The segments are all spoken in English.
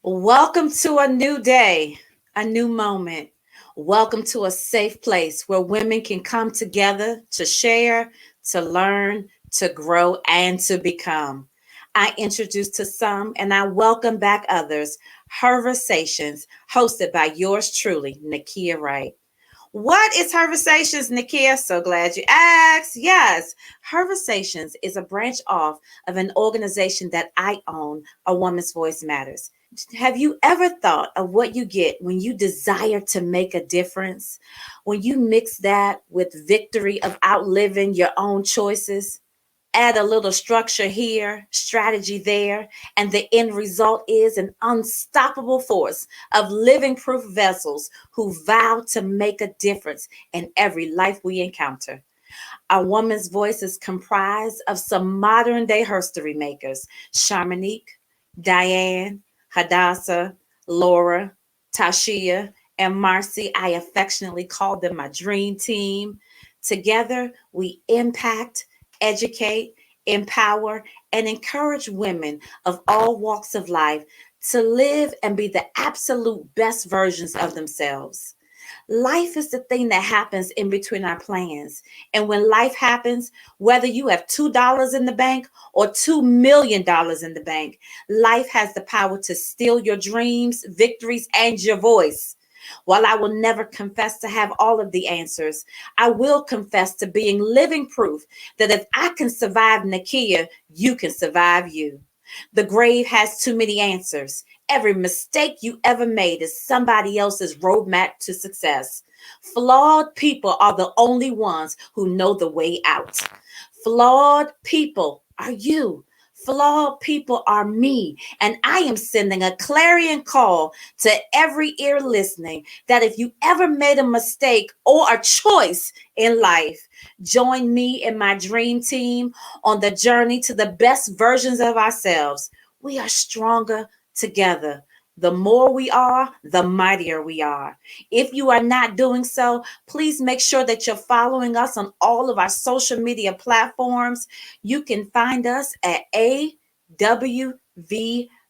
Welcome to a new day, a new moment. Welcome to a safe place where women can come together to share, to learn, to grow, and to become. I introduce to some and I welcome back others. Conversations hosted by yours truly, Nakia Wright. What is Conversations, Nakia? So glad you asked. Yes, Conversations is a branch off of an organization that I own, A Woman's Voice Matters. Have you ever thought of what you get when you desire to make a difference? When you mix that with victory of outliving your own choices? Add a little structure here, strategy there, and the end result is an unstoppable force of living proof vessels who vow to make a difference in every life we encounter. A woman's voice is comprised of some modern day history makers: Sharmonique, Diane, Hadassah, Laura, Tashia, and Marcy. I affectionately call them my dream team. Together, we impact, educate, empower, and encourage women of all walks of life to live and be the absolute best versions of themselves. Life is the thing that happens in between our plans. And when life happens, whether you have $2 in the bank or $2 million in the bank, life has the power to steal your dreams, victories, and your voice. While I will never confess to have all of the answers, I will confess to being living proof that if I can survive Nakia, you can survive you. The grave has too many answers. Every mistake you ever made is somebody else's roadmap to success. Flawed people are the only ones who know the way out. Flawed people are you. Flawed people are me. And I am sending a clarion call to every ear listening that if you ever made a mistake or a choice in life, join me and my dream team on the journey to the best versions of ourselves. We are stronger together. The more we are, the mightier we are. If you are not doing so, please make sure that you're following us on all of our social media platforms. You can find us at AWV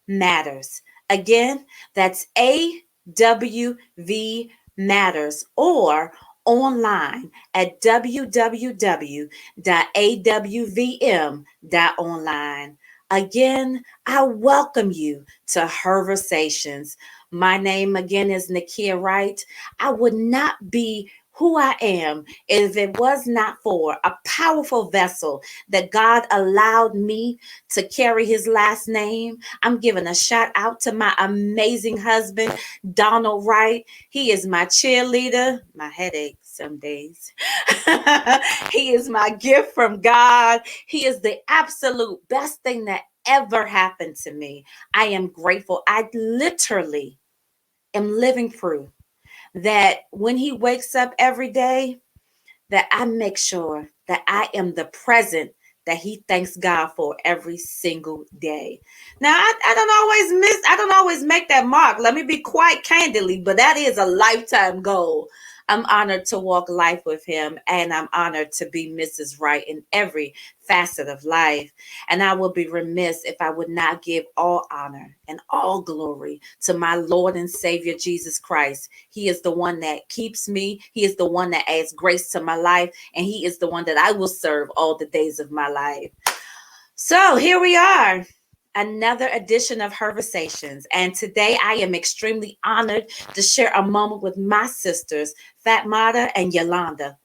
Matters. Again, that's AWV Matters, or online at www.awvm.online. Again, I welcome you to Conversations. My name again is Nakia Wright. I would not be who I am if it was not for a powerful vessel that God allowed me to carry his last name. I'm giving a shout out to my amazing husband, Donald Wright. He is my cheerleader, my headache some days. He is my gift from God. He is the absolute best thing that ever happened to me. I am grateful. I literally am living proof that when he wakes up every day, that I make sure that I am the present that he thanks God for every single day. Now, I don't always make that mark. Let me be quite candidly, but that is a lifetime goal. I'm honored to walk life with him, and I'm honored to be Mrs. Wright in every facet of life. And I would be remiss if I would not give all honor and all glory to my Lord and Savior Jesus Christ. He is the one that keeps me. He is the one that adds grace to my life, and he is the one that I will serve all the days of my life. So here we are, another edition of Conversations. And today I am extremely honored to share a moment with my sisters, Fatmata and Yolanda.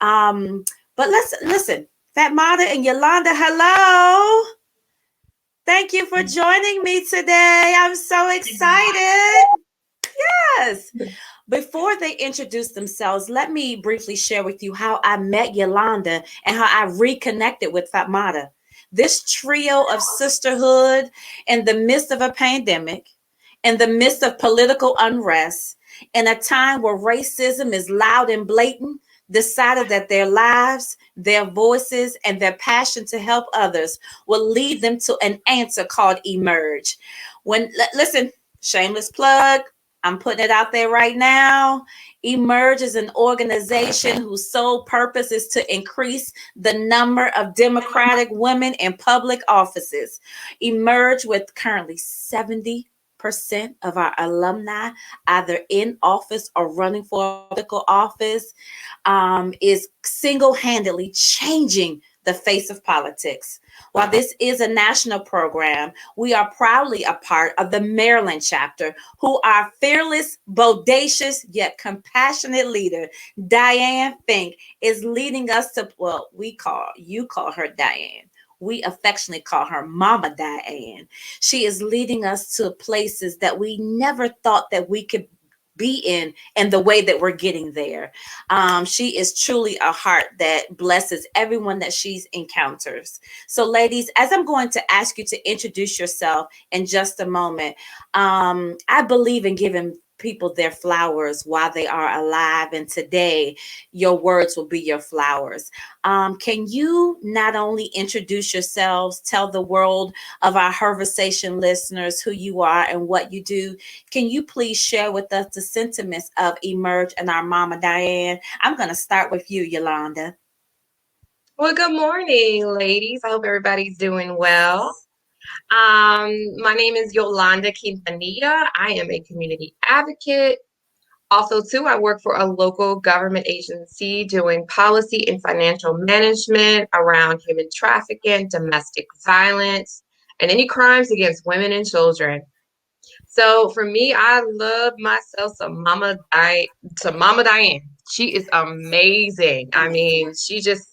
But let's listen, Fatmata and Yolanda, hello. Thank you for joining me today. I'm so excited. Yes. Before they introduce themselves, let me briefly share with you how I met Yolanda and how I reconnected with Fatmata. This trio of sisterhood in the midst of a pandemic, in the midst of political unrest, in a time where racism is loud and blatant, decided that their lives, their voices, and their passion to help others will lead them to an answer called Emerge. Listen, shameless plug, I'm putting it out there right now. Emerge is an organization whose sole purpose is to increase the number of Democratic women in public offices. Emerge with currently 70 98% of our alumni, either in office or running for a political office, is single handedly changing the face of politics. While this is a national program, we are proudly a part of the Maryland chapter, who our fearless, bodacious, yet compassionate leader, Diane Fink, is leading us to, well, you call her Diane. We affectionately call her Mama Diane. She is leading us to places that we never thought that we could be in and the way that we're getting there. She is truly a heart that blesses everyone that she encounters. So, ladies, as I'm going to ask you to introduce yourself in just a moment, I believe in giving people their flowers while they are alive. And today, your words will be your flowers. Can you not only introduce yourselves, tell the world of our Conversation listeners who you are and what you do? Can you please share with us the sentiments of Emerge and our Mama Diane? I'm going to start with you, Yolanda. Well, good morning, ladies. I hope everybody's doing well. My name is Yolanda Quintanilla. I am a community advocate. Also, too, I work for a local government agency doing policy and financial management around human trafficking, domestic violence, and any crimes against women and children. So for me, I love myself some Mama Diane. She is amazing. I Amazing. mean, she just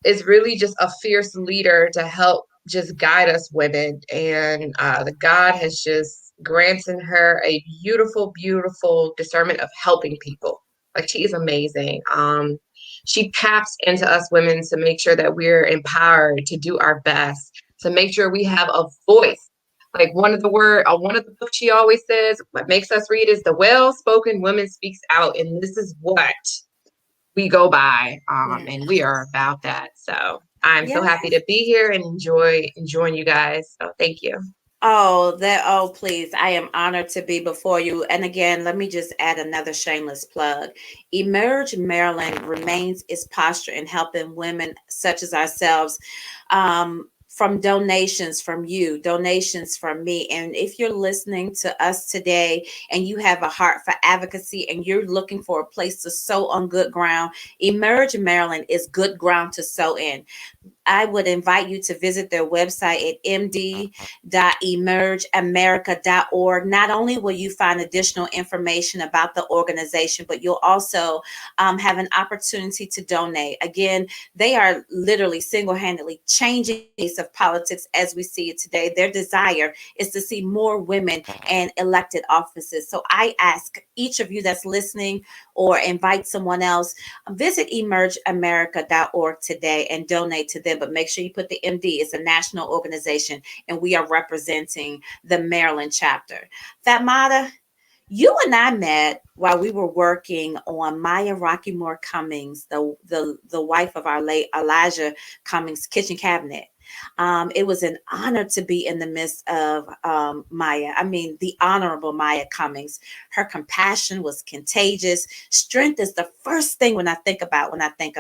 is really just a fierce leader to help just guide us women. And the God has just granted her a beautiful, beautiful discernment of helping people. Like she is amazing. She taps into us women to make sure that we're empowered to do our best, to make sure we have a voice. Like one of the books she always says, what makes us read is the well-spoken woman speaks out, and this is what we go by, Yeah. and we are about that. So I'm so happy to Yes. be here and enjoying you guys. So thank you. Oh, please. I am honored to be before you. And again, let me just add another shameless plug. Emerge Maryland remains its posture in helping women such as ourselves, from donations from you, donations from me. And if you're listening to us today and you have a heart for advocacy and you're looking for a place to sow on good ground, Emerge Maryland is good ground to sow in. I would invite you to visit their website at md.emergeamerica.org. Not only will you find additional information about the organization, but you'll also have an opportunity to donate. Again, they are literally single handedly changing the face of politics as we see it today. Their desire is to see more women in elected offices. So I ask each of you that's listening or invite someone else, visit emergeamerica.org today and donate to them. But make sure you put the MD. It's a national organization, and we are representing the Maryland chapter. Fatmata, you and I met while we were working on Maya Rockymore Cummings, the wife of our late Elijah Cummings kitchen cabinet. It was an honor to be in the midst of Maya. I mean, the Honorable Maya Cummings. Her compassion was contagious. Strength is the first thing when I think of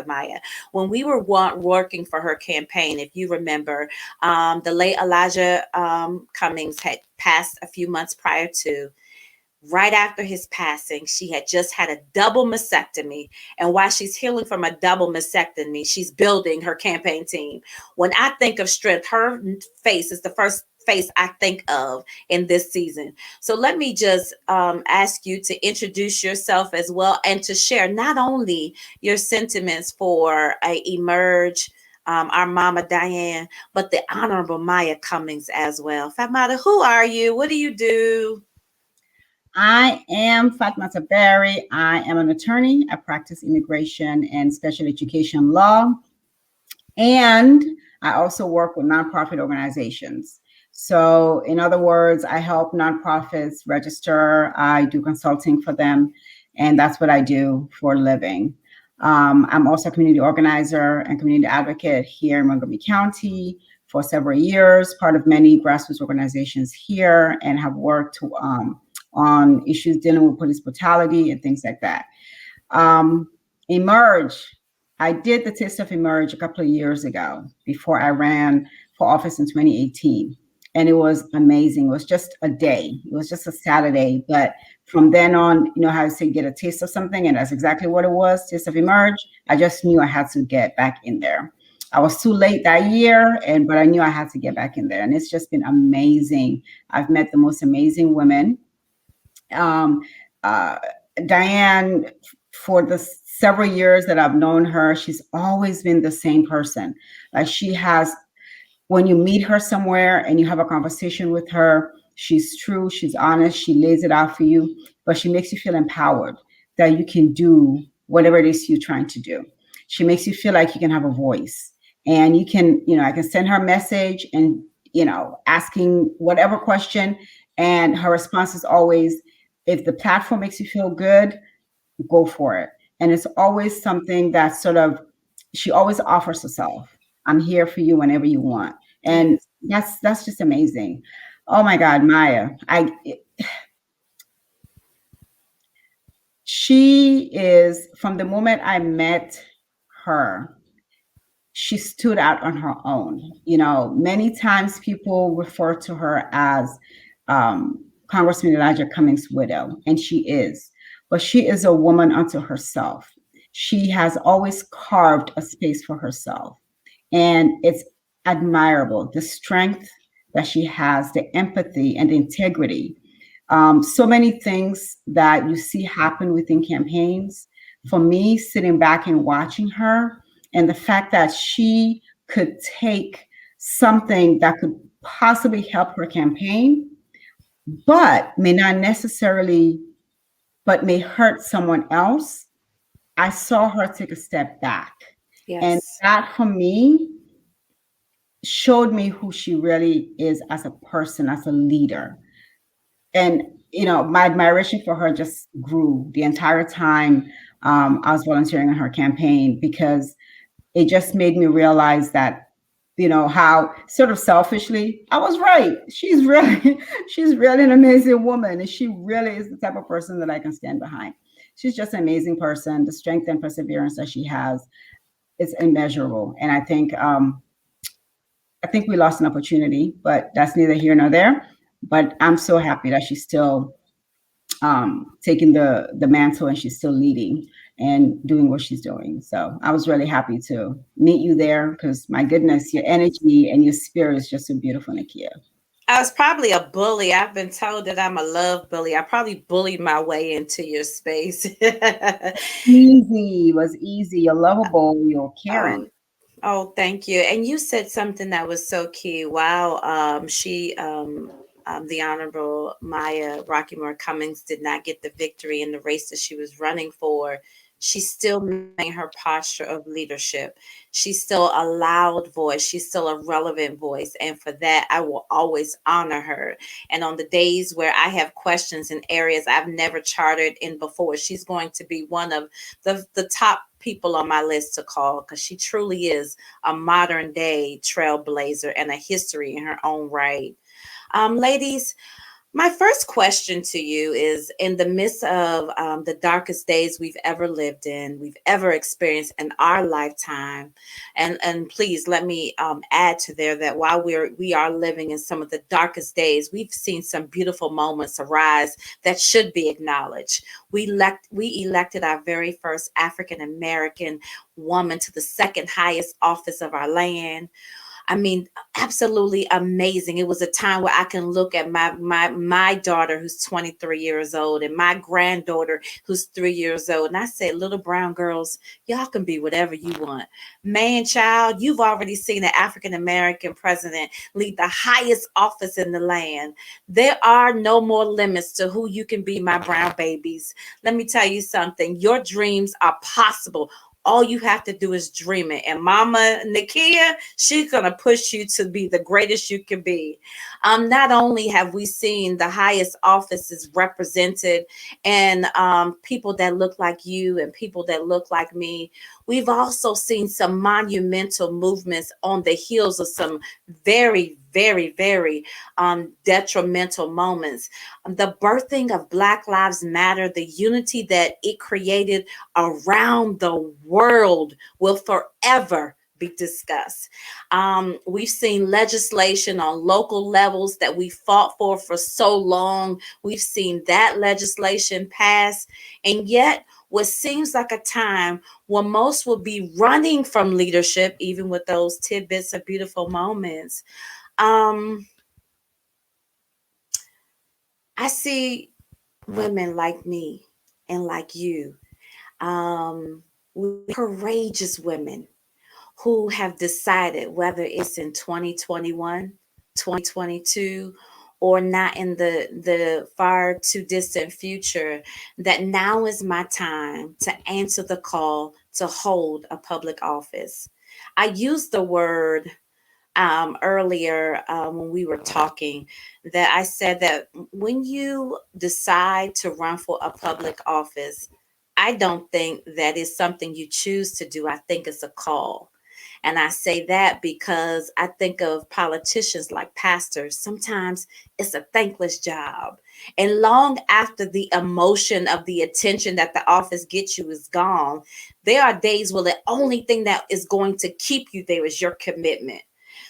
Maya. When we were working for her campaign, if you remember, the late Elijah Cummings had passed a few months prior to. Right after his passing, she had just had a double mastectomy. And while she's healing from a double mastectomy, she's building her campaign team. When I think of strength, her face is the first face I think of in this season. So let me just ask you to introduce yourself as well and to share not only your sentiments for a Emerge, our Mama Diane, but the Honorable Maya Cummings as well. Fatmata, who are you? What do you do? I am Fatmata Barrie. I am an attorney. I practice immigration and special education law. And I also work with nonprofit organizations. So, in other words, I help nonprofits register, I do consulting for them, and that's what I do for a living. I'm also a community organizer and community advocate here in Montgomery County for several years, part of many grassroots organizations here, and have worked on issues dealing with police brutality and things like that. Um, Emerge. I did the taste of Emerge a couple of years ago before I ran for office in 2018. and it was amazing. It was just a day. It was just a Saturday, but from then on, how I say get a taste of something, and that's exactly what it was. Taste of Emerge. I just knew I had to get back in there. I was too late that year, but I knew I had to get back in there, and it's just been amazing. I've met the most amazing women. Um, uh, Diane, for the several years that I've known her, she's always been the same person. Like she has, when you meet her somewhere and you have a conversation with her, she's true, she's honest, she lays it out for you, but she makes you feel empowered that you can do whatever it is you're trying to do. She makes you feel like you can have a voice, and you can, I can send her a message and, asking whatever question, and her response is always, if the platform makes you feel good, go for it. And it's always something that sort of, she always offers herself. I'm here for you whenever you want. And that's just amazing. Oh my God, Maya. She is, from the moment I met her, she stood out on her own. Many times people refer to her as Congressman Elijah Cummings' widow, and she is. But she is a woman unto herself. She has always carved a space for herself. And it's admirable, the strength that she has, the empathy and the integrity. So many things that you see happen within campaigns. For me, sitting back and watching her, and the fact that she could take something that could possibly help her campaign, but may not necessarily, but may hurt someone else. I saw her take a step back. Yes. And that for me showed me who she really is as a person, as a leader. And, my admiration for her just grew the entire time I was volunteering on her campaign, because it just made me realize that, how sort of selfishly I was right. She's really an amazing woman. And she really is the type of person that I can stand behind. She's just an amazing person. The strength and perseverance that she has is immeasurable. And I think we lost an opportunity, but that's neither here nor there. But I'm so happy that she's still taking the mantle, and she's still leading and doing what she's doing. So I was really happy to meet you there, because my goodness, your energy and your spirit is just so beautiful, Nakia. I was probably a bully. I've been told that I'm a love bully. I probably bullied my way into your space. Easy, was easy. You're lovable. You're Oh, caring. oh, thank you. And you said something that was so key. Wow, the Honorable Maya Rockymore Cummings did not get the victory in the race that she was running for. She still maintained her posture of leadership. She's still a loud voice. She's still a relevant voice. And for that, I will always honor her. And on the days where I have questions in areas I've never charted in before, she's going to be one of the top people on my list to call, because she truly is a modern day trailblazer and a history in her own right. Ladies, my first question to you is, in the midst of the darkest days we've ever lived in, we've ever experienced in our lifetime, and please let me add to there that while we are living in some of the darkest days, we've seen some beautiful moments arise that should be acknowledged. We elected our very first African American woman to the second highest office of our land. I mean, absolutely amazing. It was a time where I can look at my daughter who's 23 years old and my granddaughter who's 3 years old. And I said, little brown girls, y'all can be whatever you want. Man, child, you've already seen an African American president lead the highest office in the land. There are no more limits to who you can be, my brown babies. Let me tell you something. Your dreams are possible. All you have to do is dream it. And Mama Nakia, she's going to push you to be the greatest you can be. Not only have we seen the highest offices represented and people that look like you and people that look like me, we've also seen some monumental movements on the heels of some very, very, very detrimental moments. The birthing of Black Lives Matter, the unity that it created around the world will forever be discussed. We've seen legislation on local levels that we fought for so long. We've seen that legislation pass, and yet what seems like a time when most will be running from leadership, even with those tidbits of beautiful moments. Um, I see women like me and like you, courageous women who have decided, whether it's in 2021, 2022, or not in the far too distant future, that now is my time to answer the call to hold a public office. I used the word earlier when we were talking, that I said that when you decide to run for a public office, I don't think that is something you choose to do. I think it's a call. And I say that because I think of politicians like pastors. Sometimes it's a thankless job. And long after the emotion of the attention that the office gets you is gone, there are days where the only thing that is going to keep you there is your commitment.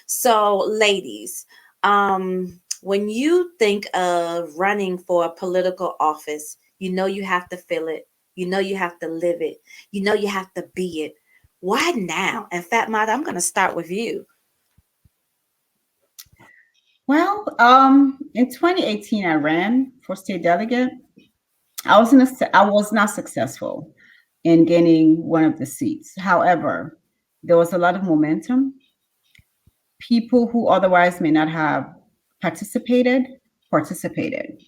So, ladies, when you think of running for a political office, you know you have to feel it. You know you have to live it. You know you have to be it. Why now? And Fatmata, I'm going to start with you. Well, in 2018, I ran for state delegate. I was not successful in gaining one of the seats. However, there was a lot of momentum. People who otherwise may not have participated participated.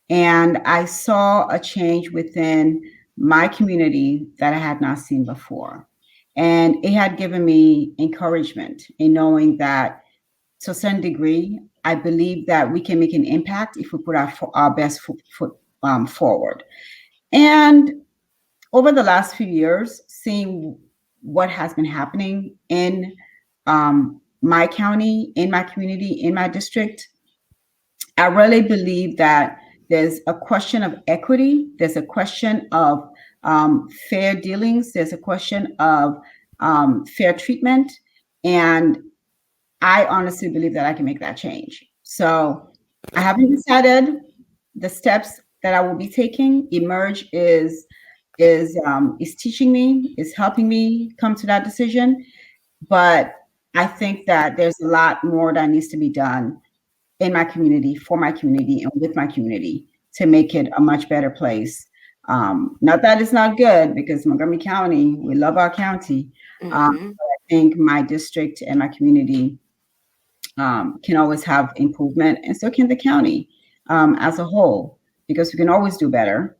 And I saw a change within my community that I had not seen before. And it had given me encouragement in knowing that, to a certain degree, I believe that we can make an impact if we put our best foot forward. And over the last few years, seeing what has been happening in my county, in my community, in my district, I really believe that there's a question of equity, there's a question of fair dealings, there's a question of fair treatment. And I honestly believe that I can make that change. So I haven't decided the steps that I will be taking. Emerge is teaching me, is helping me come to that decision. But I think that there's a lot more that needs to be done in my community, for my community, and with my community to make it a much better place. Not that it's not good, because Montgomery County, we love our county. Mm-hmm. I think my district and my community can always have improvement, and so can the county as a whole, because we can always do better.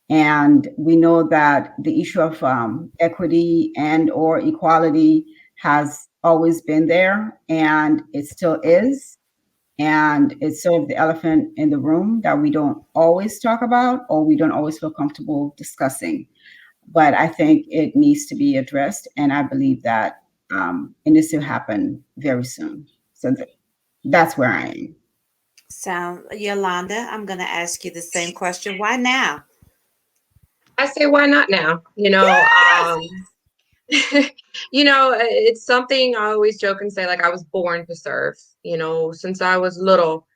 And we know that the issue of equity and or equality has always been there, and it still is. And it's sort of the elephant in the room that we don't always talk about, or we don't always feel comfortable discussing. But I think it needs to be addressed, and I believe that it needs to happen very soon. So that's where I am. Yolanda, I'm going to ask you the same question. Why now? I say, why not now? It's something I always joke and say, like, I was born to serve. Since I was little,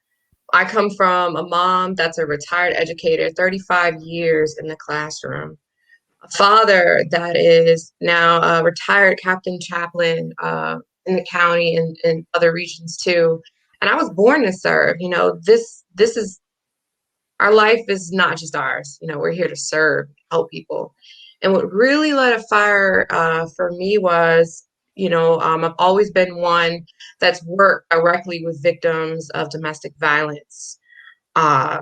I come from a mom that's a retired educator, 35 years in the classroom, a father that is now a retired captain chaplain in the county and other regions too. And I was born to serve. This is our life is not just ours. We're here to serve, help people. And what really lit a fire for me was, I've always been one that's worked directly with victims of domestic violence, uh,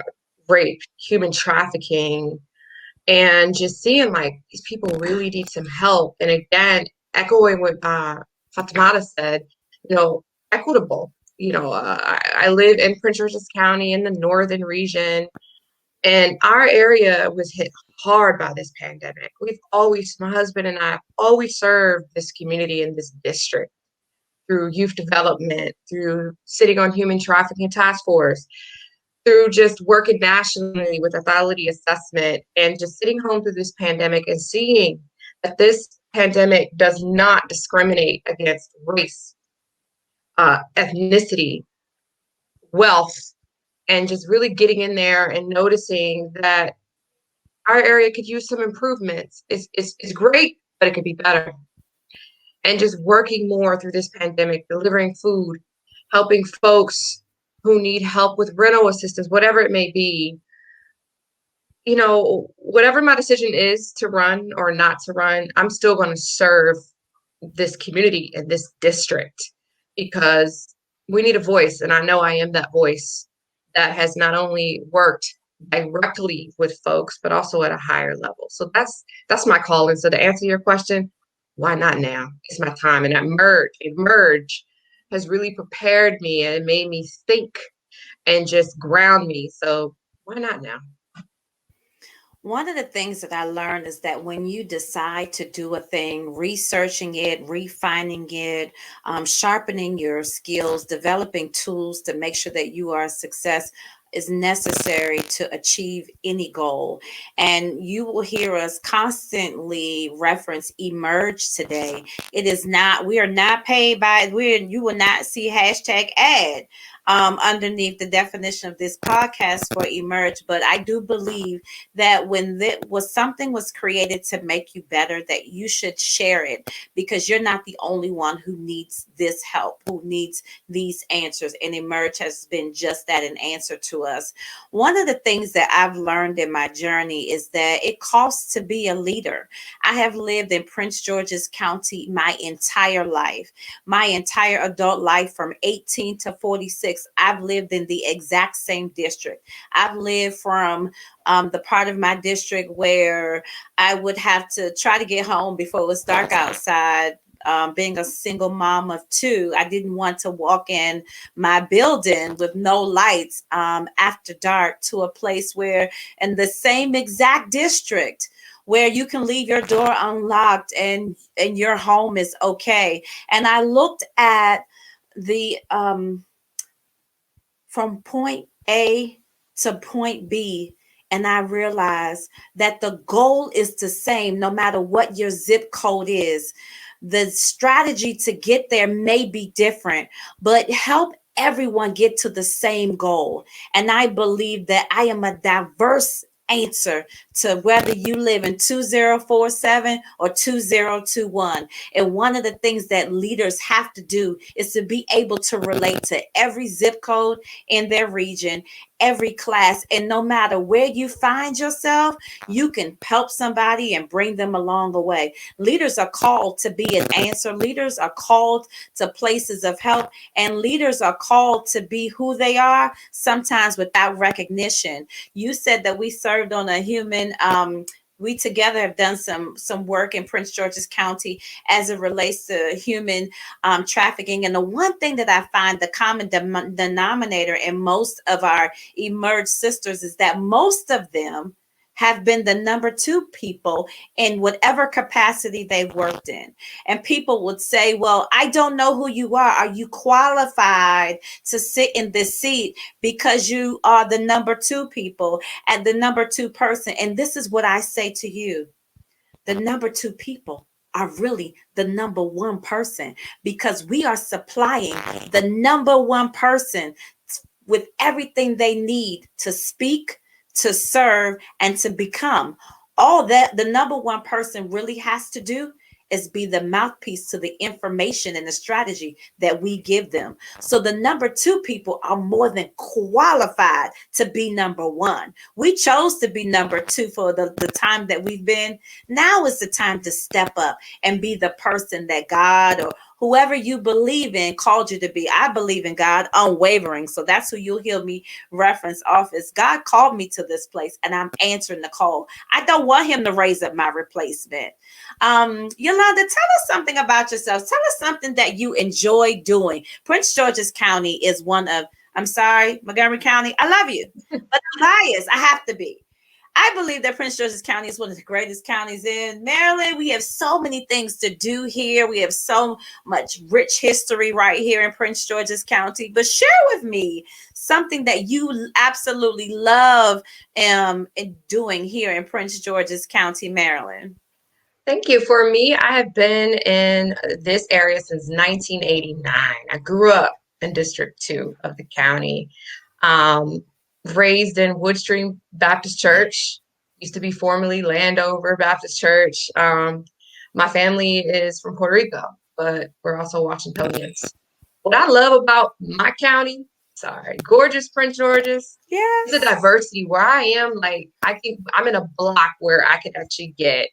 rape, human trafficking, and just seeing like these people really need some help. And again, echoing what Fatmata said, equitable. I live in Prince George's County in the northern region, and our area was hit hard by this pandemic. My husband and I have always served this community in this district through youth development, through sitting on human trafficking task force, through just working nationally with lethality assessment, and just sitting home through this pandemic and seeing that this pandemic does not discriminate against race, ethnicity, wealth, and just really getting in there and noticing that our area could use some improvements. It's great, but it could be better. And just working more through this pandemic, delivering food, helping folks who need help with rental assistance, whatever it may be. Whatever my decision is to run or not to run, I'm still going to serve this community and this district because we need a voice. And I know I am that voice that has not only worked directly with folks, but also at a higher level. So that's my call. And so to answer your question, why not now? It's my time. And Emerge has really prepared me and made me think and just ground me. So why not now? One of the things that I learned is that when you decide to do a thing, researching it, refining it, sharpening your skills, developing tools to make sure that you are a success is necessary to achieve any goal. And you will hear us constantly reference emerge today. It is not, we are not paid by, you will not see hashtag ad underneath the definition of this podcast for emerge. But I do believe that when something was created to make you better, that you should share it because you're not the only one who needs this help, who needs these answers. And emerge has been just that, an answer to us. One of the things that I've learned in my journey is that it costs to be a leader. I have lived in Prince George's County my entire life, my entire adult life from 18 to 46. I've lived in the exact same district. I've lived from the part of my district where I would have to try to get home before it was dark outside. Being a single mom of two, I didn't want to walk in my building with no lights after dark to a place where, in the same exact district, where you can leave your door unlocked and your home is okay. And I looked at the from point A to point B, and I realized that the goal is the same no matter what your zip code is. The strategy to get there may be different, but help everyone get to the same goal. And I believe that I am a diverse answer to whether you live in 2047 or 2021. And one of the things that leaders have to do is to be able to relate to every zip code in their region, every class. And no matter where you find yourself, you can help somebody and bring them along the way. Leaders are called to be an answer. Leaders are called to places of help. And leaders are called to be who they are, sometimes without recognition. You said that we served on a human we together have done some work in Prince George's County as it relates to human trafficking. And the one thing that I find the common denominator in most of our emerged sisters is that most of them have been the number two people in whatever capacity they've worked in. And people would say, well, I don't know who you are. Are you qualified to sit in this seat because you are the number two people and the number two person? And this is what I say to you. The number two people are really the number one person because we are supplying the number one person with everything they need to speak, to serve, and to become. All that the number one person really has to do is be the mouthpiece to the information and the strategy that we give them. So the number two people are more than qualified to be number one. We chose to be number two for the time that we've been. Now is the time to step up and be the person that God or whoever you believe in called you to be. I believe in God unwavering. So that's who you'll hear me reference off as God called me to this place and I'm answering the call. I don't want him to raise up my replacement. Yolanda, tell us something about yourself. Tell us something that you enjoy doing. Prince George's County is one of, I'm sorry, Montgomery County. I love you, but I'm biased. I have to be. I believe that Prince George's County is one of the greatest counties in Maryland. We have so many things to do here. We have so much rich history right here in Prince George's County. But share with me something that you absolutely love doing here in Prince George's County, Maryland. Thank you. For me, I have been in this area since 1989. I grew up in District 2 of the county, um, raised in Woodstream Baptist Church, used to be formerly Landover Baptist Church. My family is from Puerto Rico, but we're also Washingtonians. What I love about my county, sorry, gorgeous Prince George's, is the Yes. diversity where I am. Like I'm in a block where I could actually get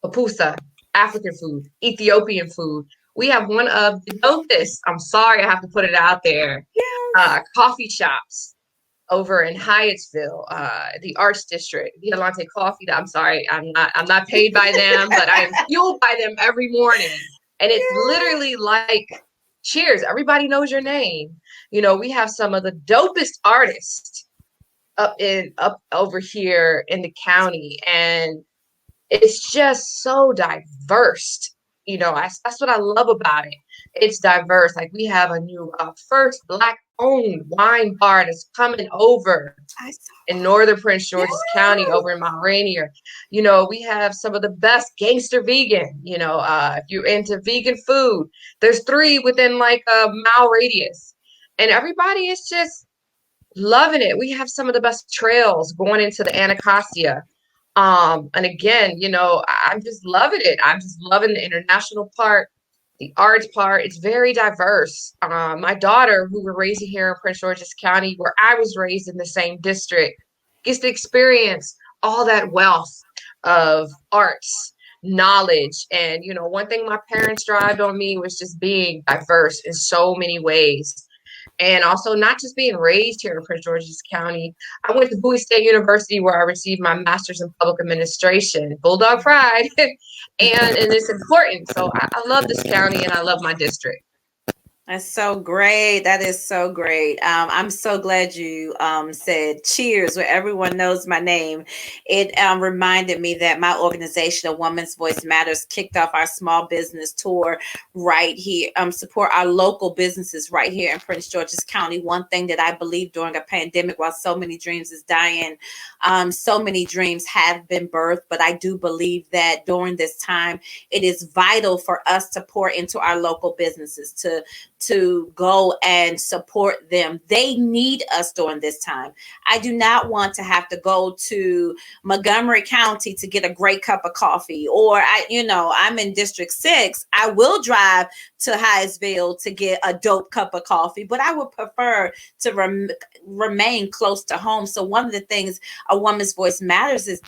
pupusa, African food, Ethiopian food. We have one of the dopest, I'm sorry, I have to put it out there, Yes. coffee shops over in Hyattsville, the Arts District, Yolanda Coffee. I'm sorry, I'm not paid by them, but I am fueled by them every morning. And it's Yes. literally like cheers. Everybody knows your name. You know, we have some of the dopest artists up over here in the county. And it's just so diverse. You know, that's what I love about it. It's diverse. Like we have a new first Black-owned wine bar that's coming over I saw. in northern Prince George's County, Yes. over in Mount Rainier. You know, we have some of the best gangster vegan. You know, if you're into vegan food, there's 3 within like a mile radius, and everybody is just loving it. We have some of the best trails going into the Anacostia. And again, you know, I'm just loving it. I'm just loving the international part, the arts part. It's very diverse. My daughter, who we're raising here in Prince George's County, where I was raised in the same district, gets to experience all that wealth of arts, knowledge. And, you know, one thing my parents drived on me was just being diverse in so many ways. And also not just being raised here in Prince George's County. I went to Bowie State University where I received my master's in public administration, Bulldog Pride, and it's important. So I love this county and I love my district. That's so great. That is so great. I'm so glad you said cheers where everyone knows my name. It reminded me that my organization, A Woman's Voice Matters, kicked off our small business tour right here, support our local businesses right here in Prince George's County. One thing that I believe during a pandemic, while so many dreams is dying, so many dreams have been birthed, but I do believe that during this time, it is vital for us to pour into our local businesses, to go and support them. They need us during this time. I do not want to have to go to Montgomery County to get a great cup of coffee, or I'm in District 6. I will drive to Hyattsville to get a dope cup of coffee, but I would prefer to remain close to home. So one of the things A Woman's Voice Matters is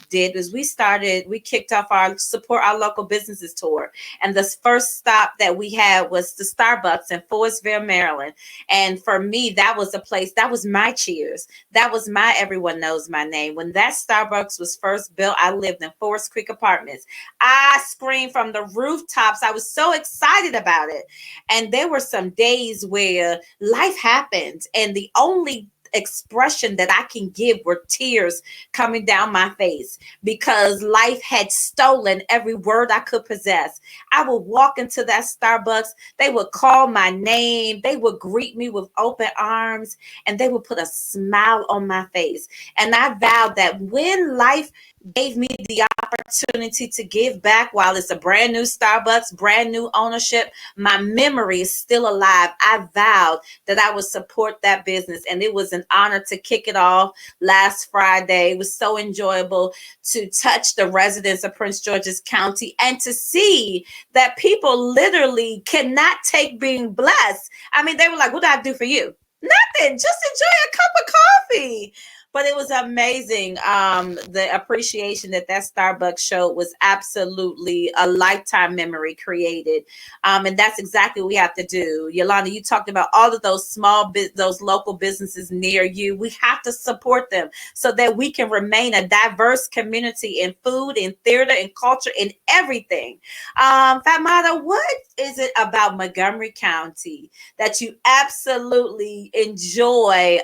we kicked off our support our local businesses tour. And the first stop that we had was the Starbucks in Forestville, Maryland. And for me, that was a place, that was my cheers. That was my everyone knows my name. When that Starbucks was first built, I lived in Forest Creek Apartments. I screamed from the rooftops. I was so excited about it. And there were some days where life happened, and the only expression that I can give were tears coming down my face because life had stolen every word I could possess. I would walk into that Starbucks, they would call my name, they would greet me with open arms, and they would put a smile on my face. And I vowed that when life gave me the opportunity to give back while it's a brand new Starbucks, brand new ownership, my memory is still alive. I vowed that I would support that business. And it was an honor to kick it off last Friday. It was so enjoyable to touch the residents of Prince George's County and to see that people literally cannot take being blessed. I mean, they were like, what do I do for you? Nothing. Just enjoy a cup of coffee. But it was amazing. The appreciation that Starbucks showed was absolutely a lifetime memory created. And that's exactly what we have to do. Yolanda, you talked about all of those those local businesses near you. We have to support them so that we can remain a diverse community in food, in theater, in culture, in everything. Fatmata, what is it about Montgomery County that you absolutely enjoy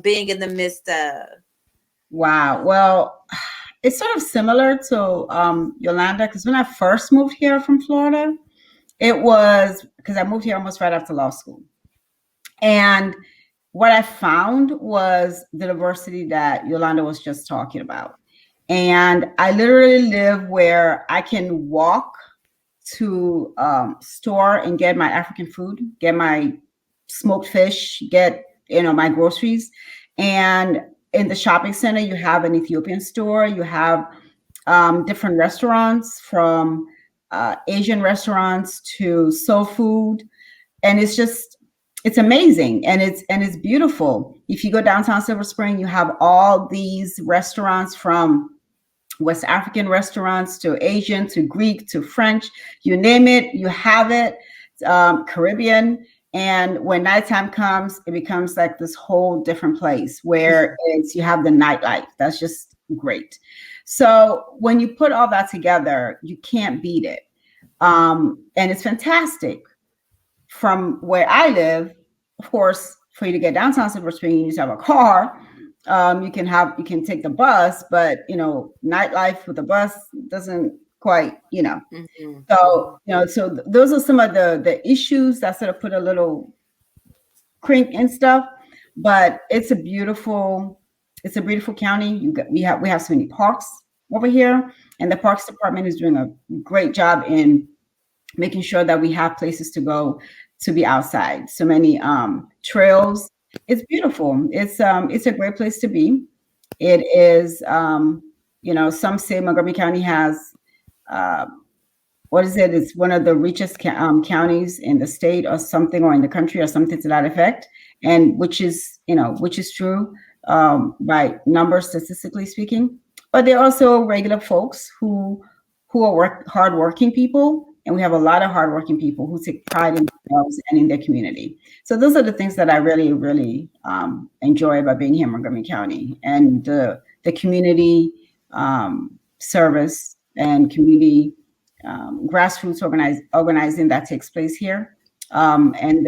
being in the midst of? Wow. Well, it's sort of similar to Yolanda, because when I first moved here from Florida, it was because I moved here almost right after law school. And what I found was the diversity that Yolanda was just talking about. And I literally live where I can walk to store and get my African food, get my smoked fish, get my groceries. And in the shopping center, you have an Ethiopian store. You have different restaurants, from Asian restaurants to soul food, and it's amazing, and it's beautiful. If you go downtown Silver Spring, you have all these restaurants, from West African restaurants to Asian to Greek to French, you name it, you have it, Caribbean. And when nighttime comes, it becomes like this whole different place where you have the nightlife. That's just great. So when you put all that together, you can't beat it. And it's fantastic. From where I live, of course, for you to get downtown Silver Spring, you need to have a car. You can take the bus, but nightlife with the bus doesn't quite. Mm-hmm. So those are some of the issues that sort of put a little crink and stuff. But it's a beautiful county. We have so many parks over here, and the Parks Department is doing a great job in making sure that we have places to go to be outside. So many trails. It's beautiful. It's a great place to be. It is. Some say Montgomery County has. Uh, what is it? It's one of the richest counties in the state, or something, or in the country, or something to that effect. And which is true by numbers, statistically speaking. But they're also regular folks who are hardworking people, and we have a lot of hardworking people who take pride in themselves and in their community. So those are the things that I really, really enjoy about being here in Montgomery County, and the community service and community grassroots organizing that takes place here, and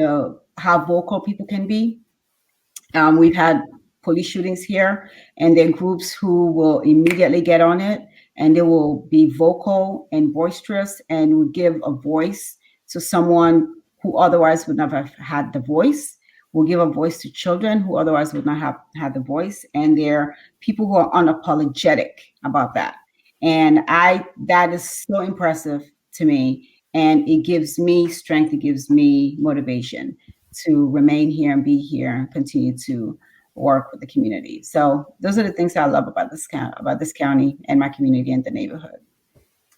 how vocal people can be. We've had police shootings here, and there are groups who will immediately get on it, and they will be vocal and boisterous, and will give a voice to someone who otherwise would not have had the voice. Will give a voice to children who otherwise would not have had the voice. And there are people who are unapologetic about that. And that is so impressive to me. And it gives me strength, it gives me motivation to remain here and be here and continue to work with the community. So those are the things I love about this county and my community and the neighborhood.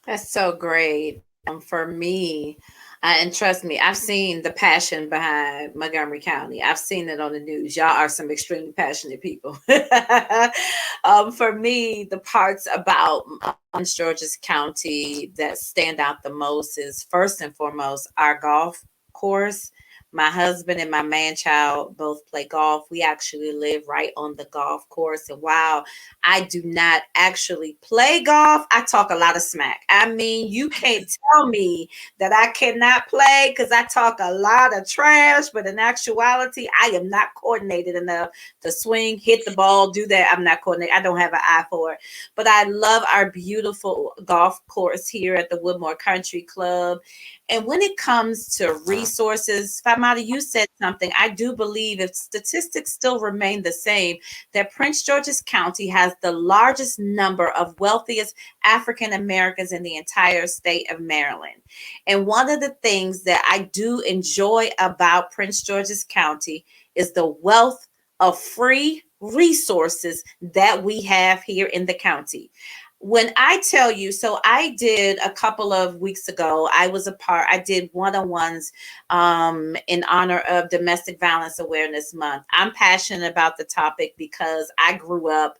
That's so great. For me, and trust me, I've seen the passion behind Montgomery County. I've seen it on the news. Y'all are some extremely passionate people. For me, the parts about Prince George's County that stand out the most is, first and foremost, our golf course. My husband and my man child both play golf. We actually live right on the golf course. And while I do not actually play golf, I talk a lot of smack. I mean, you can't tell me that I cannot play, because I talk a lot of trash, but in actuality, I am not coordinated enough to swing, hit the ball, do that. I'm not coordinated. I don't have an eye for it. But I love our beautiful golf course here at the Woodmore Country Club. And when it comes to resources, Famata, you said something. I do believe, if statistics still remain the same, that Prince George's County has the largest number of wealthiest African Americans in the entire state of Maryland. And one of the things that I do enjoy about Prince George's County is the wealth of free resources that we have here in the county. When I tell you, so I did a couple of weeks ago, I did one-on-ones in honor of Domestic Violence Awareness Month. I'm passionate about the topic because I grew up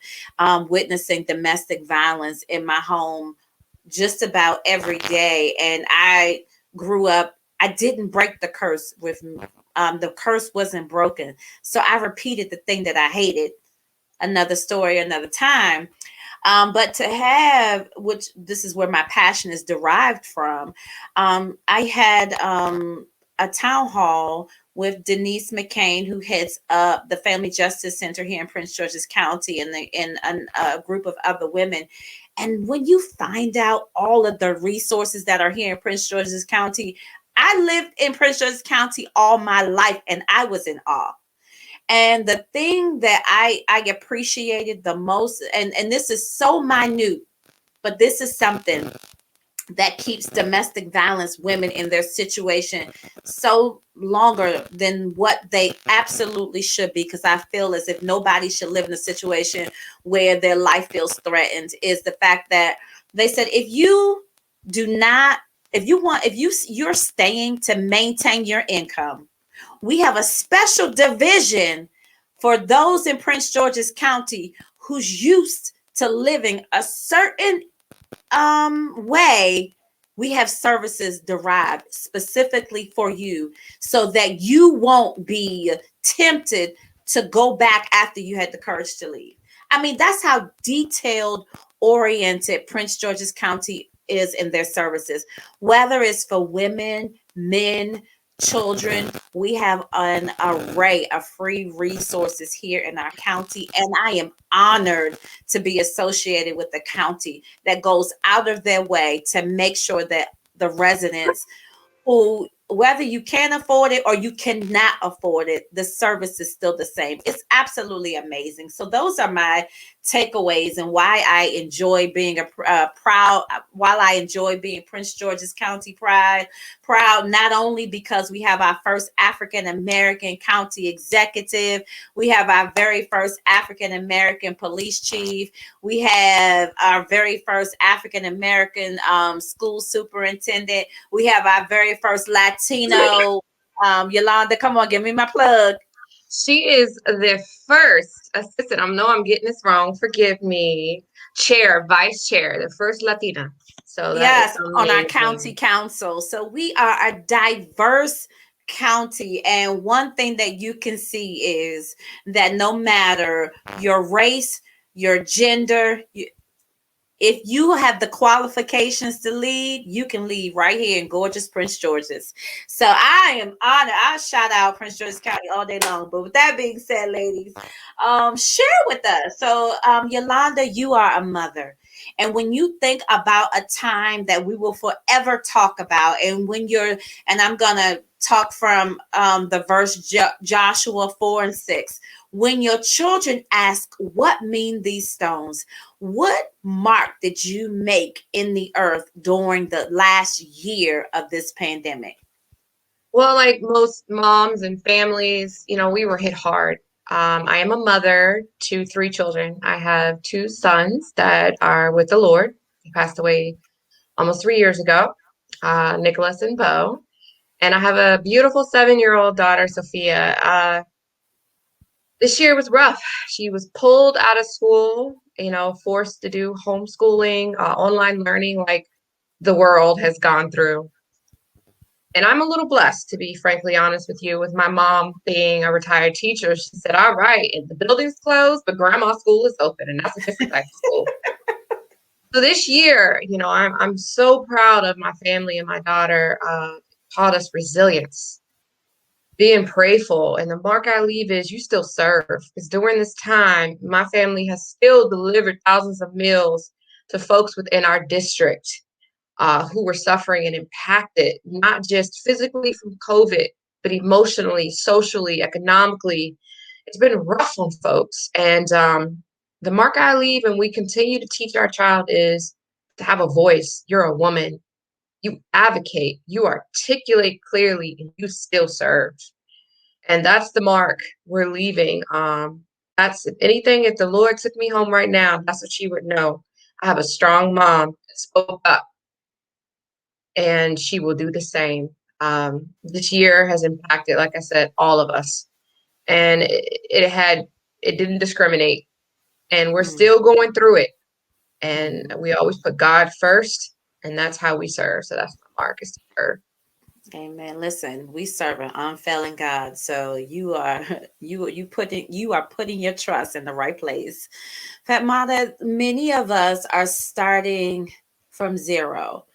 witnessing domestic violence in my home just about every day. And I grew up, I didn't break the curse with the curse wasn't broken. So I repeated the thing that I hated. Another story, another time. But to have, which this is where my passion is derived from, I had a town hall with Denise McCain, who heads up the Family Justice Center here in Prince George's County, and a group of other women. And when you find out all of the resources that are here in Prince George's County, I lived in Prince George's County all my life, and I was in awe. And the thing that I appreciated the most, and this is so minute, but this is something that keeps domestic violence women in their situation so longer than what they absolutely should be, because I feel as if nobody should live in a situation where their life feels threatened, is the fact that they said if you do not, if you're staying to maintain your income, we have a special division for those in Prince George's County who's used to living a certain way. We have services derived specifically for you so that you won't be tempted to go back after you had the courage to leave. I mean, that's how detailed oriented Prince George's County is in their services, whether it's for women, men, children. We have an array of free resources here in our county, and I am honored to be associated with the county that goes out of their way to make sure that the residents who, whether you can afford it or you cannot afford it, the service is still the same. It's absolutely amazing. So those are my takeaways and why I enjoy being a proud, while I enjoy being Prince George's County proud, not only because we have our first African American county executive, we have our very first African American police chief, we have our very first African American school superintendent, we have our very first Latino. Yolanda, come on, give me my plug. She is the first assistant. I know I'm getting this wrong. Forgive me. Chair, vice chair, the first Latina. So that is Yes, on our county amazing. council. So we are a diverse county. And one thing that you can see is that no matter your race, your gender, if you have the qualifications to lead, you can lead right here in gorgeous Prince George's. So I am honored. I shout out Prince George's County all day long. But with that being said, ladies, share with us. So Yolanda, you are a mother. And when you think about a time that we will forever talk about, and when you're, and I'm going to talk from the verse Joshua 4 and 6, when your children ask, what mean these stones? What mark did you make in the earth during the last year of this pandemic? Well, like most moms and families, we were hit hard. I am a mother to three children. I have two sons that are with the Lord. They passed away almost 3 years ago, Nicholas and Bo. And I have a beautiful 7-year-old daughter, Sophia. This year was rough. She was pulled out of school, forced to do homeschooling, online learning like the world has gone through. And I'm a little blessed, to be frankly honest with you, with my mom being a retired teacher. She said, all right, the building's closed, but grandma's school is open, and that's a different type of school. So this year, I'm so proud of my family and my daughter taught us resilience, being prayerful. And the mark I leave is you still serve. Because during this time, my family has still delivered thousands of meals to folks within our district who were suffering and impacted, not just physically from COVID, but emotionally, socially, economically. It's been rough on folks. And the mark I leave and we continue to teach our child is to have a voice. You're a woman. You advocate, you articulate clearly, and you still serve. And that's the mark we're leaving. That's if anything, if the Lord took me home right now, that's what she would know. I have a strong mom that spoke up, and she will do the same. This year has impacted, like I said, all of us. And it didn't discriminate. And we're Mm. still going through it. And Mm. we always put God first, and that's how we serve. So that's my mark, is to serve. Amen. Listen, we serve an unfailing God, so you are you are putting your trust in the right place. Fatmata, many of us are starting from zero.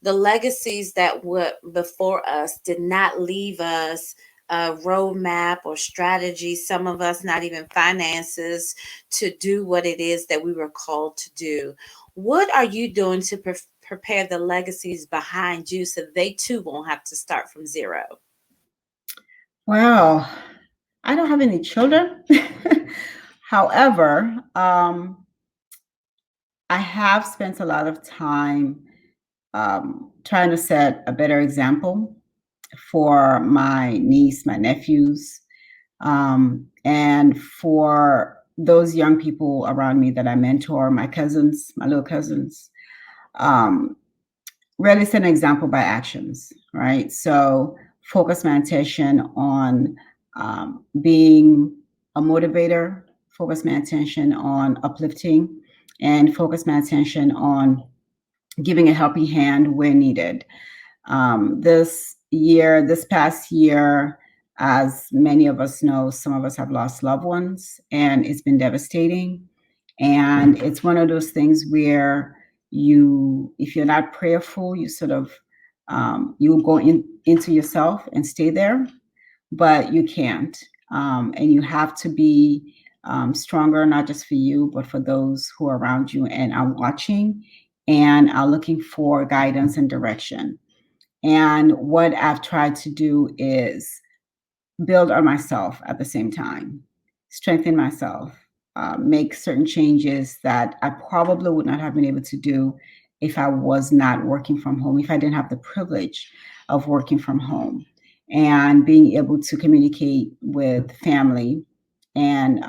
The legacies that were before us did not leave us a roadmap or strategy, some of us not even finances to do what it is that we were called to do. What are you doing to prepare the legacies behind you so they too won't have to start from zero? Wow. I don't have any children. However, I have spent a lot of time trying to set a better example for my niece, my nephews, and for those young people around me that I mentor, my cousins, my little cousins. Um, really set an example by actions, right? So focus my attention on being a motivator, focus my attention on uplifting, and focus my attention on giving a helping hand where needed. This past year, as many of us know, some of us have lost loved ones, and it's been devastating. And it's one of those things where if you're not prayerful, you sort of you go into yourself and stay there, but you can't. And you have to be stronger, not just for you, but for those who are around you and are watching and are looking for guidance and direction. And what I've tried to do is build on myself at the same time, strengthen myself, make certain changes that I probably would not have been able to do if I was not working from home, if I didn't have the privilege of working from home and being able to communicate with family and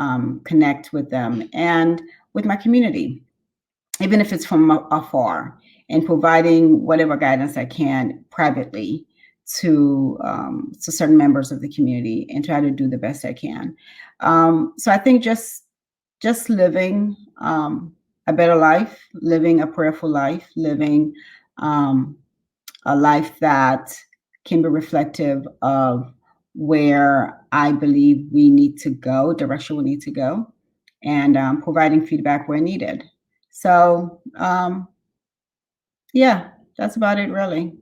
connect with them and with my community, even if it's from afar, and providing whatever guidance I can privately to certain members of the community and try to do the best I can. So I think just living a better life, living a prayerful life, living um, a life that can be reflective of where I believe we need to go, direction we need to go, and providing feedback where needed. So, yeah, that's about it, really.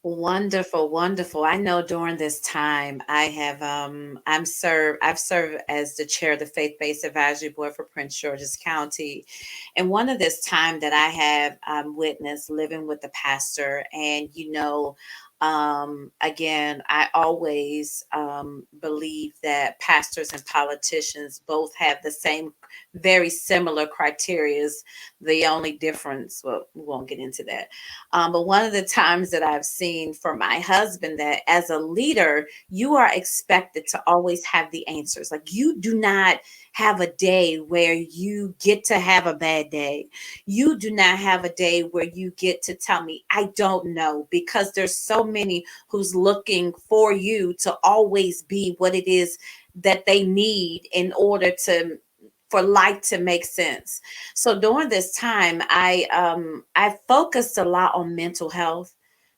Wonderful, wonderful. I know during this time I've served as the chair of the Faith-Based Advisory Board for Prince George's County. And one of this time that I have witnessed living with the pastor, and again, I always believe that pastors and politicians both have the same very similar criterias. The only difference, well, we won't get into that. But one of the times that I've seen for my husband that as a leader, you are expected to always have the answers. Like you do not have a day where you get to have a bad day. You do not have a day where you get to tell me, I don't know, because there's so many who's looking for you to always be what it is that they need in order to for life to make sense. So during this time, I focused a lot on mental health,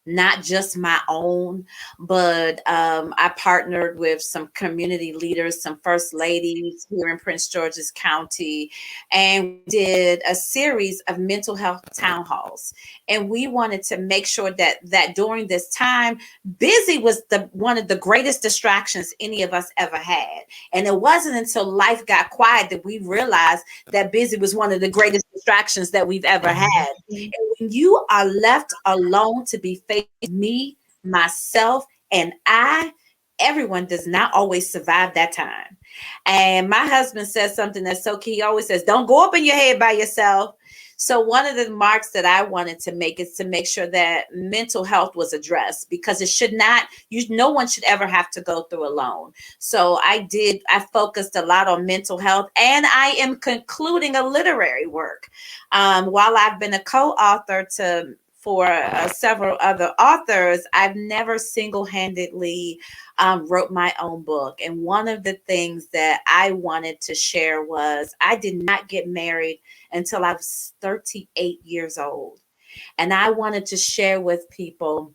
not just my own, but I partnered with some community leaders, some first ladies here in Prince George's County, and did a series of mental health town halls. And we wanted to make sure that during this time, busy was the one of the greatest distractions any of us ever had. And it wasn't until life got quiet that we realized that busy was one of the greatest distractions that we've ever had. And when you are left alone to be faced with me, myself, and everyone does not always survive that time. And my husband says something that's so key. He always says, don't go up in your head by yourself. So one of the marks that I wanted to make is to make sure that mental health was addressed, because it should not, no one should ever have to go through alone. So I focused a lot on mental health, and I am concluding a literary work. While I've been a co-author for several other authors, I've never single-handedly wrote my own book. And one of the things that I wanted to share was I did not get married until I was 38 years old. And I wanted to share with people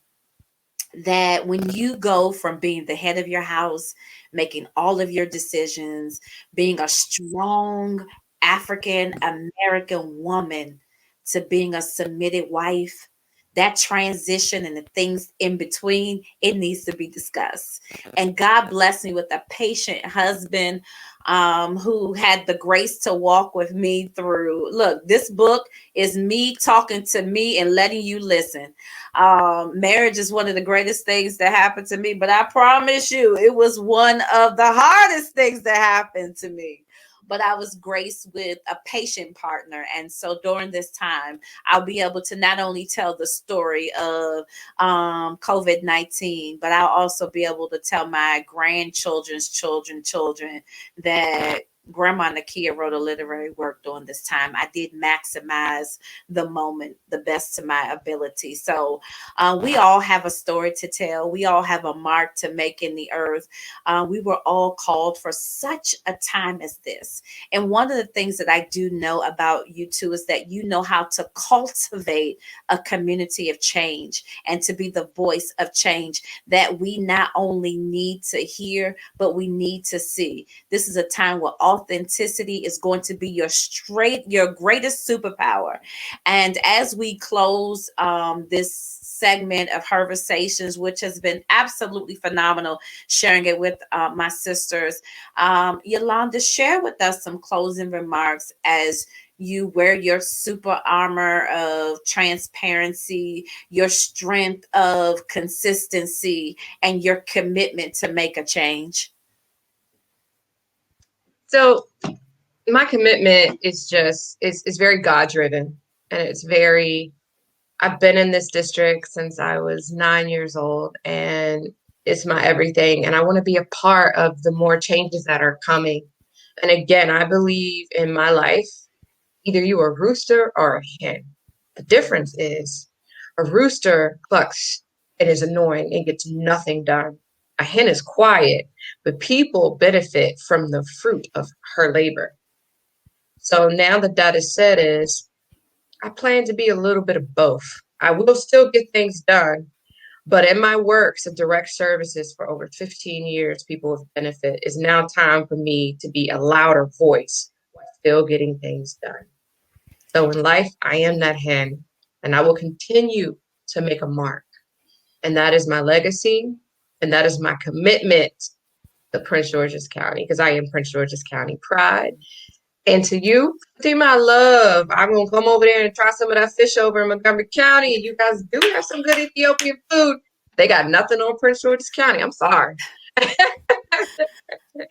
that when you go from being the head of your house, making all of your decisions, being a strong African American woman, to being a submitted wife, that transition and the things in between, it needs to be discussed. And God blessed me with a patient husband who had the grace to walk with me through. Look, this book is me talking to me and letting you listen. Marriage is one of the greatest things that happened to me, but I promise you, it was one of the hardest things that happened to me. But I was graced with a patient partner. And so during this time, I'll be able to not only tell the story of COVID-19, but I'll also be able to tell my grandchildren's children that Grandma Nakia wrote a literary work during this time. I did maximize the moment the best to my ability. So we all have a story to tell. We all have a mark to make in the earth. We were all called for such a time as this. And one of the things that I do know about you two is that you know how to cultivate a community of change and to be the voice of change that we not only need to hear, but we need to see. This is a time where authenticity is going to be your greatest superpower. And as we close this segment of Conversations, which has been absolutely phenomenal, sharing it with my sisters, Yolanda, share with us some closing remarks as you wear your super armor of transparency, your strength of consistency, and your commitment to make a change. So my commitment is very God driven, and it's very, I've been in this district since I was 9 years old, and it's my everything. And I want to be a part of the more changes that are coming. And again, I believe in my life, either you are a rooster or a hen. The difference is a rooster clucks and is annoying and gets nothing done. A hen is quiet, but people benefit from the fruit of her labor. So now that that is said is I plan to be a little bit of both. I will still get things done, but in my works of direct services for over 15 years, people with benefit, is now time for me to be a louder voice while still getting things done. So in life, I am that hen, and I will continue to make a mark. And that is my legacy, and that is my commitment to Prince George's County, because I am Prince George's County pride. And to you, Fatima, I love. I'm gonna come over there and try some of that fish over in Montgomery County. You guys do have some good Ethiopian food. They got nothing on Prince George's County. I'm sorry.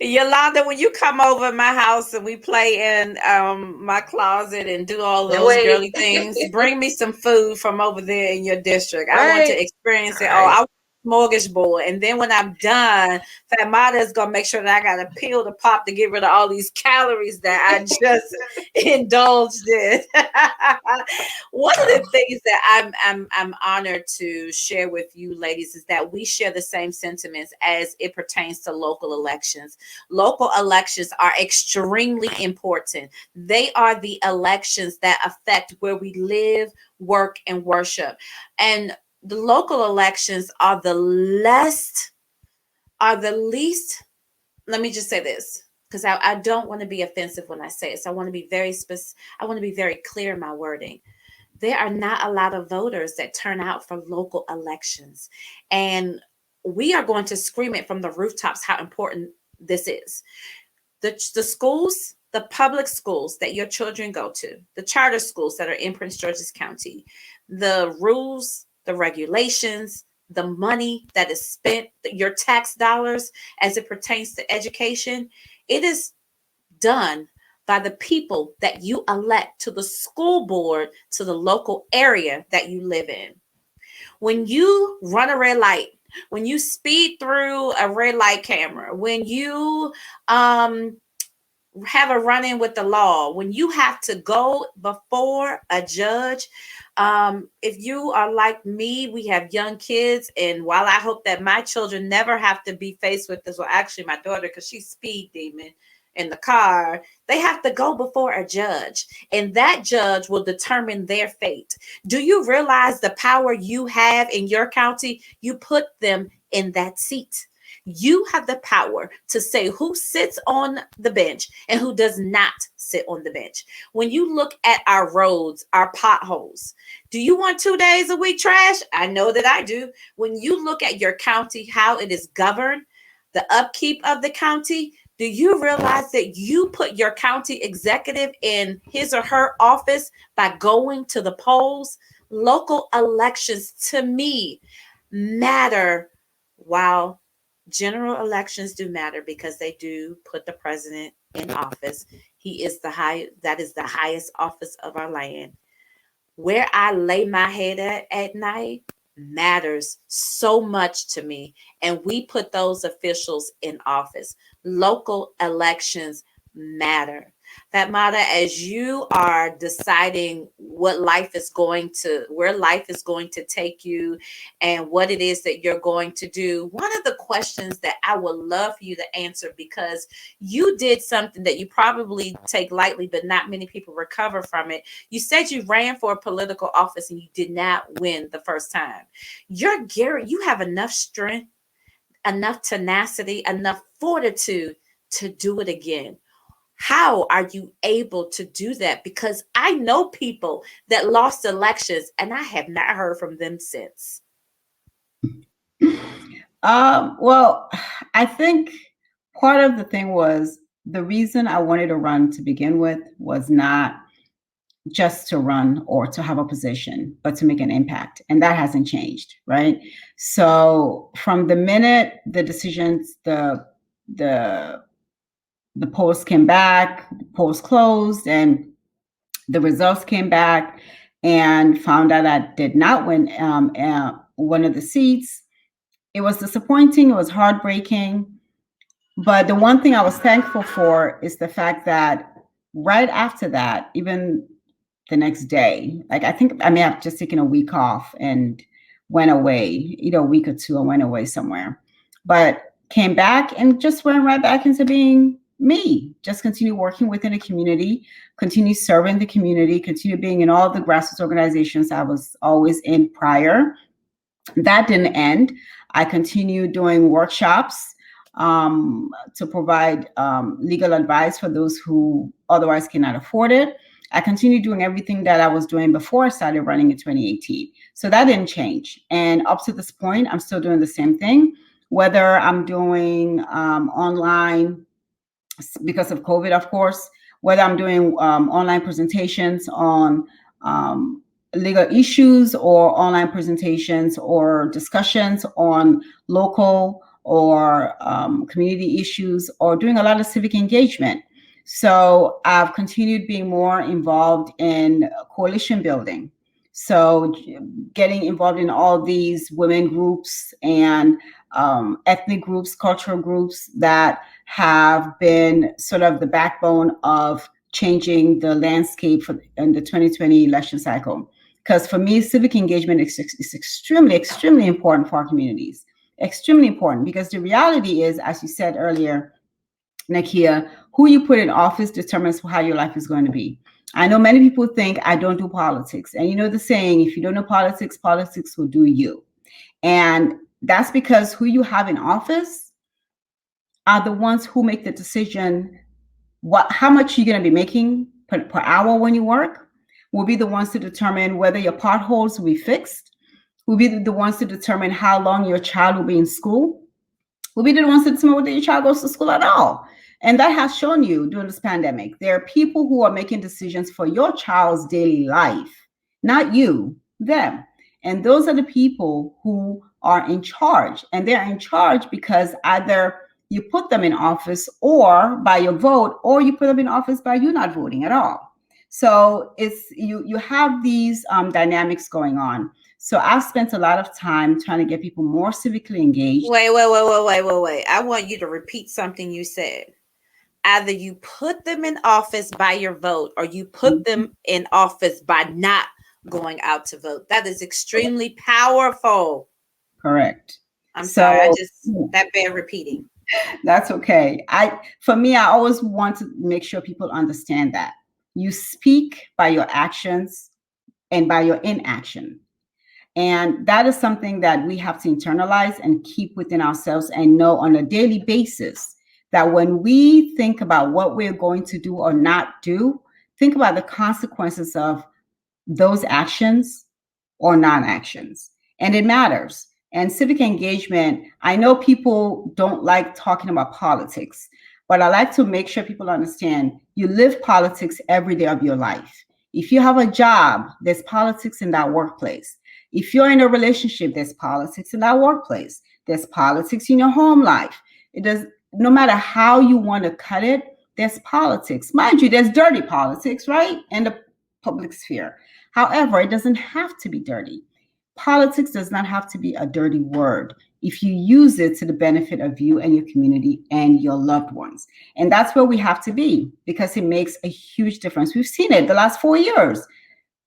Yolanda, when you come over my house and we play in my closet and do all Can't those wait. girly things, bring me some food from over there in your district. I want to Right. experience All it. Oh, right. I want a smorgasbord. And then when I'm done, Fatmata is going to make sure that I got a pill to pop to get rid of all these calories that I just indulged in. One of the things that I'm honored to share with you ladies is that we share the same sentiments as it pertains to local elections. Local elections are extremely important. They are the elections that affect where we live, work, and worship. And the local elections are the least, let me just say this, because I don't want to be offensive when I say it. So I want to be very specific. I want to be very clear in my wording. There are not a lot of voters that turn out for local elections. And we are going to scream it from the rooftops how important this is. The schools, the public schools that your children go to, the charter schools that are in Prince George's County, the rules, the regulations, the money that is spent, your tax dollars as it pertains to education, it is done by the people that you elect to the school board to the local area that you live in. When you run a red light, when you speed through a red light camera, when you have a run in with the law, when you have to go before a judge, if you are like me, we have young kids. And while I hope that my children never have to be faced with this, well, actually, my daughter, because she's speed demon in the car, they have to go before a judge, and that judge will determine their fate. Do you realize the power you have in your county? You put them in that seat. You have the power to say who sits on the bench and who does not sit on the bench. When you look at our roads, our potholes, do you want 2 days a week trash? I know that I do. When you look at your county, how it is governed, the upkeep of the county, Do you realize that you put your county executive in his or her office by going to the polls? Local elections to me matter, while general elections do matter because they do put the president in office. He is the high that is the highest office of our land. Where I lay my head at night matters so much to me. And we put those officials in office. Local elections matter. Fatmata, as you are deciding what life is going to, where life is going to take you, and what it is that you're going to do, one of the questions that I would love for you to answer, because you did something that you probably take lightly, but not many people recover from it. You said you ran for a political office and you did not win the first time. You're Gary, you have enough strength, enough tenacity, enough fortitude to do it again. How are you able to do that? Because I know people that lost elections and I have not heard from them since. Well, I think part of the thing was the reason I wanted to run to begin with was not just to run or to have a position, but to make an impact. And that hasn't changed, right? So from the minute the decisions, the polls came back, the polls closed, and the results came back, and found out I did not win one of the seats. It was disappointing. It was heartbreaking. But the one thing I was thankful for is the fact that right after that, even the next day, like I think I may have just taken a week off and went away, a week or two, I went away somewhere, but came back and just went right back into being me, just continue working within the community, continue serving the community, continue being in all the grassroots organizations I was always in prior. That didn't end. I continued doing workshops to provide legal advice for those who otherwise cannot afford it. I continued doing everything that I was doing before I started running in 2018. So that didn't change. And up to this point, I'm still doing the same thing, whether I'm doing online because of COVID, of course, whether I'm doing online presentations on legal issues or online presentations or discussions on local or community issues, or doing a lot of civic engagement. So I've continued being more involved in coalition building. So getting involved in all these women groups and ethnic groups, cultural groups that have been sort of the backbone of changing the landscape in the 2020 election cycle. Because for me, civic engagement is extremely, extremely important for our communities. Extremely important, because the reality is, as you said earlier, Nakia, who you put in office determines how your life is going to be. I know many people think I don't do politics. And you know the saying, if you don't know politics, politics will do you. And that's because who you have in office are the ones who make the decision how much you're going to be making per hour when you work, will be the ones to determine whether your potholes will be fixed, will be the ones to determine how long your child will be in school, will be the ones to determine whether your child goes to school at all. And that has shown you during this pandemic, there are people who are making decisions for your child's daily life, not you, them. And those are the people who are in charge. And they're in charge because either you put them in office or by your vote, or you put them in office by you not voting at all. So it's you have these dynamics going on. So I've spent a lot of time trying to get people more civically engaged. Wait. I want you to repeat something you said. Either you put them in office by your vote, or you put them in office by not going out to vote. That is extremely powerful. Correct. I'm sorry, that bear repeating. That's okay. For me, I always want to make sure people understand that you speak by your actions and by your inaction. And that is something that we have to internalize and keep within ourselves and know on a daily basis that when we think about what we're going to do or not do, think about the consequences of those actions or non-actions. And it matters. And civic engagement, I know people don't like talking about politics. But I like to make sure people understand you live politics every day of your life. If you have a job, there's politics in that workplace. If you're in a relationship, there's politics in that workplace. There's politics in your home life. It does, no matter how you want to cut it, there's politics. Mind you, there's dirty politics, right? In the public sphere. However, it doesn't have to be dirty. Politics does not have to be a dirty word if you use it to the benefit of you and your community and your loved ones. And that's where we have to be, because it makes a huge difference. We've seen it the last 4 years.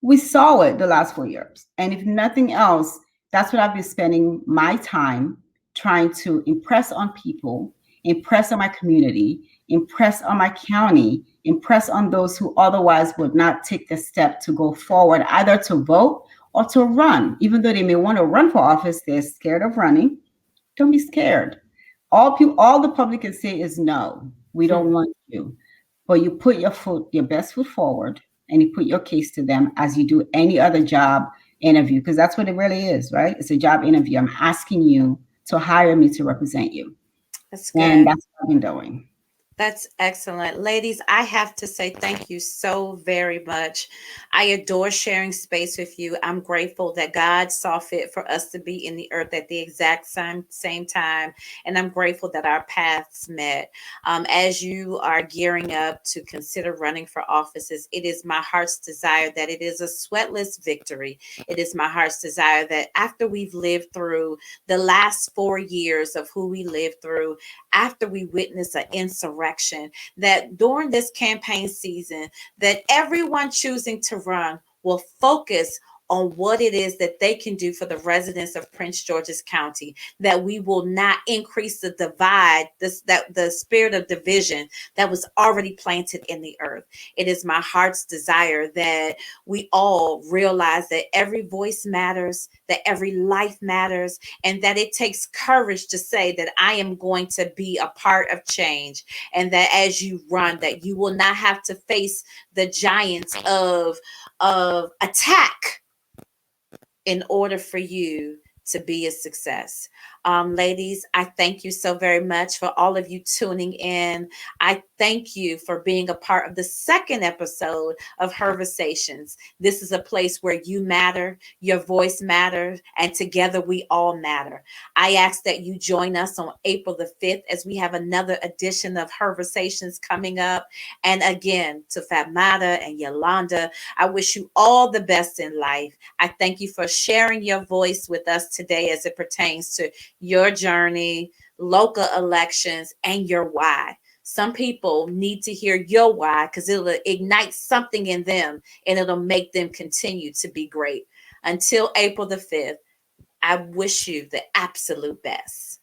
We saw it the last 4 years. And if nothing else, that's what I've been spending my time trying to impress on people, impress on my community, impress on my county, impress on those who otherwise would not take the step to go forward, either to vote or to run. Even though they may want to run for office, they're scared of running. Don't be scared. All the public can say is no, we don't want you. But you put your best foot forward, and you put your case to them as you do any other job interview, because that's what it really is, right? It's a job interview. I'm asking you to hire me to represent you. That's And good. that's what I've been doing. That's excellent. Ladies, I have to say thank you so very much. I adore sharing space with you. I'm grateful that God saw fit for us to be in the earth at the exact same time. And I'm grateful that our paths met. As you are gearing up to consider running for offices, it is my heart's desire that it is a sweatless victory. It is my heart's desire that after we've lived through the last 4 years of who we lived through, after we witness an insurrection, that during this campaign season, that everyone choosing to run will focus on what it is that they can do for the residents of Prince George's County, that we will not increase the divide, that the spirit of division that was already planted in the earth. It is my heart's desire that we all realize that every voice matters, that every life matters, and that it takes courage to say that I am going to be a part of change, and that as you run, that you will not have to face the giants of attack in order for you to be a success. Ladies, I thank you so very much for all of you tuning in. I thank you for being a part of the second episode of Herversations. This is a place where you matter, your voice matters, and together we all matter. I ask that you join us on April the 5th as we have another edition of Herversations coming up. And again, to Fatmata and Yolanda, I wish you all the best in life. I thank you for sharing your voice with us today as it pertains to your journey, local elections, and your why. Some people need to hear your why because it'll ignite something in them and it'll make them continue to be great. Until April the 5th, I wish you the absolute best.